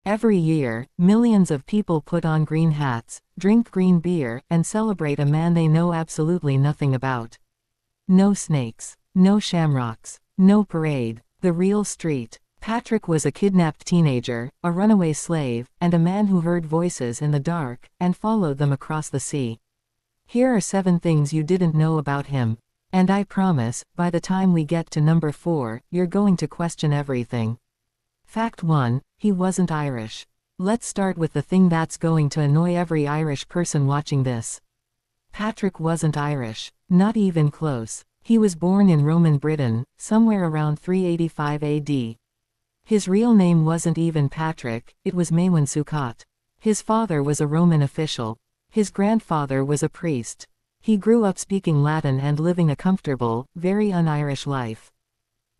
Every year, millions of people put on green hats, drink green beer, and celebrate a man they know absolutely nothing about. No snakes. No shamrocks. No parade. The real street. Patrick was a kidnapped teenager, a runaway slave, and a man who heard voices in the dark, and followed them across the sea. Here are 7 things you didn't know about him. And I promise, by the time we get to number 4, you're going to question everything. Fact 1, he wasn't Irish. Let's start with the thing that's going to annoy every Irish person watching this. Patrick wasn't Irish. Not even close. He was born in Roman Britain, somewhere around 385 AD. His real name wasn't even Patrick, it was Maewyn Succat. His father was a Roman official. His grandfather was a priest. He grew up speaking Latin and living a comfortable, very un-Irish life.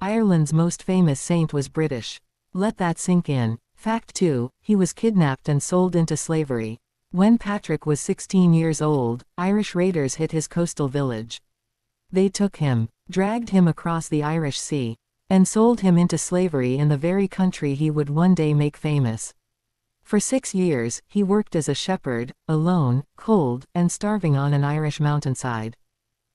Ireland's most famous saint was British. Let that sink in. Fact 2, he was kidnapped and sold into slavery. When Patrick was 16 years old, Irish raiders hit his coastal village. They took him, dragged him across the Irish Sea, and sold him into slavery in the very country he would one day make famous. For 6 years, he worked as a shepherd, alone, cold, and starving on an Irish mountainside.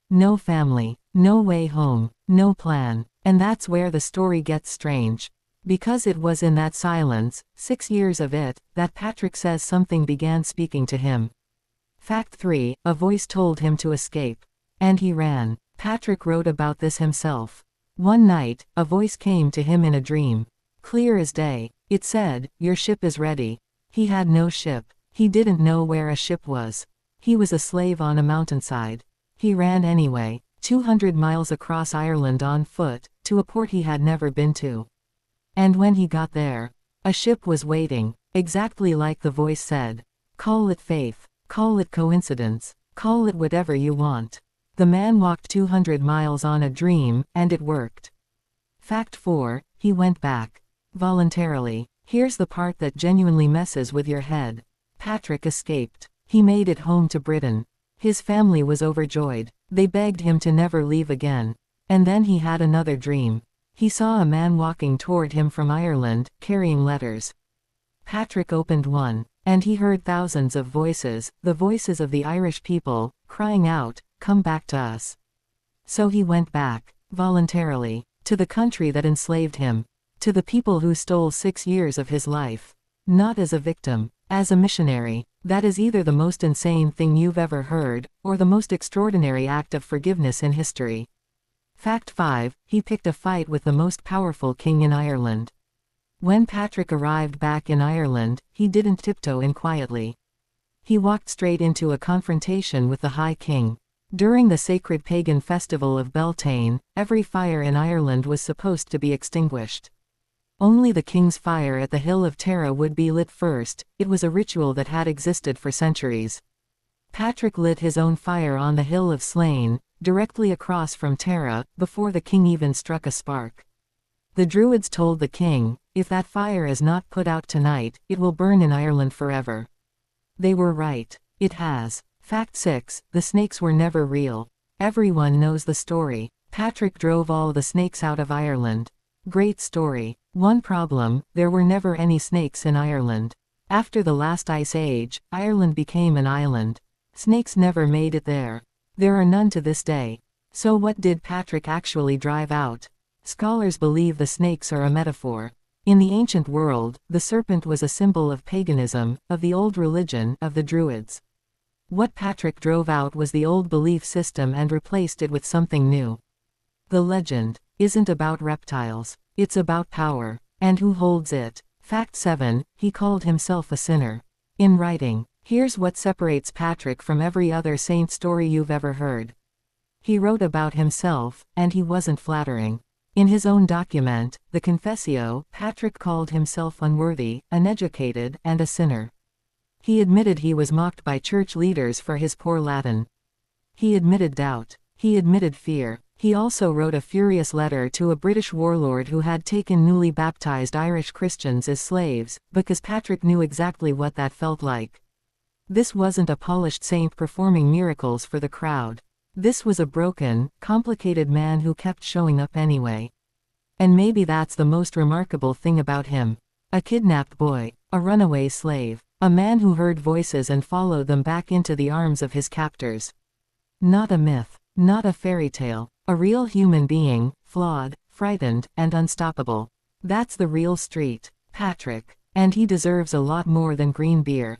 No family, no way home, no plan. And that's where the story gets strange. Because it was in that silence, 6 years of it, that Patrick says something began speaking to him. Fact 3, a voice told him to escape. And he ran. Patrick wrote about this himself. One night, a voice came to him in a dream. Clear as day. It said, "Your ship is ready." He had no ship. He didn't know where a ship was. He was a slave on a mountainside. He ran anyway, 200 miles across Ireland on foot, to a port he had never been to. And when he got there, a ship was waiting, exactly like the voice said. Call it faith, call it coincidence, call it whatever you want. The man walked 200 miles on a dream, and it worked. Fact 4, he went back. Voluntarily. Here's the part that genuinely messes with your head. Patrick escaped. He made it home to Britain. His family was overjoyed. They begged him to never leave again. And then he had another dream. He saw a man walking toward him from Ireland, carrying letters. Patrick opened one, and he heard thousands of voices, the voices of the Irish people, crying out, "Come back to us." So he went back, voluntarily, to the country that enslaved him, to the people who stole 6 years of his life. Not as a victim, as a missionary. That is either the most insane thing you've ever heard, or the most extraordinary act of forgiveness in history. Fact 5, he picked a fight with the most powerful king in Ireland. When Patrick arrived back in Ireland, he didn't tiptoe in quietly. He walked straight into a confrontation with the High King. During the sacred pagan festival of Beltane, every fire in Ireland was supposed to be extinguished. Only the king's fire at the Hill of Tara would be lit first. It was a ritual that had existed for centuries. Patrick lit his own fire on the Hill of Slane, directly across from Tara, before the king even struck a spark. The Druids told the king, "If that fire is not put out tonight, it will burn in Ireland forever." They were right. It has. Fact 6, the snakes were never real. Everyone knows the story. Patrick drove all the snakes out of Ireland. Great story. One problem, there were never any snakes in Ireland. After the last ice age, Ireland became an island. Snakes never made it there. There are none to this day. So what did Patrick actually drive out? Scholars believe the snakes are a metaphor. In the ancient world, the serpent was a symbol of paganism, of the old religion, of the Druids. What Patrick drove out was the old belief system and replaced it with something new. The legend isn't about reptiles. It's about power. And who holds it? Fact 7, he called himself a sinner. In writing, here's what separates Patrick from every other saint story you've ever heard. He wrote about himself, and he wasn't flattering. In his own document, the Confessio, Patrick called himself unworthy, uneducated, and a sinner. He admitted he was mocked by church leaders for his poor Latin. He admitted doubt. He admitted fear. He also wrote a furious letter to a British warlord who had taken newly baptized Irish Christians as slaves, because Patrick knew exactly what that felt like. This wasn't a polished saint performing miracles for the crowd. This was a broken, complicated man who kept showing up anyway. And maybe that's the most remarkable thing about him. A kidnapped boy, A runaway slave. A man who heard voices and followed them back into the arms of his captors. Not a myth. Not a fairy tale. A real human being, flawed, frightened, and unstoppable. That's the real Street Patrick. And he deserves a lot more than green beer.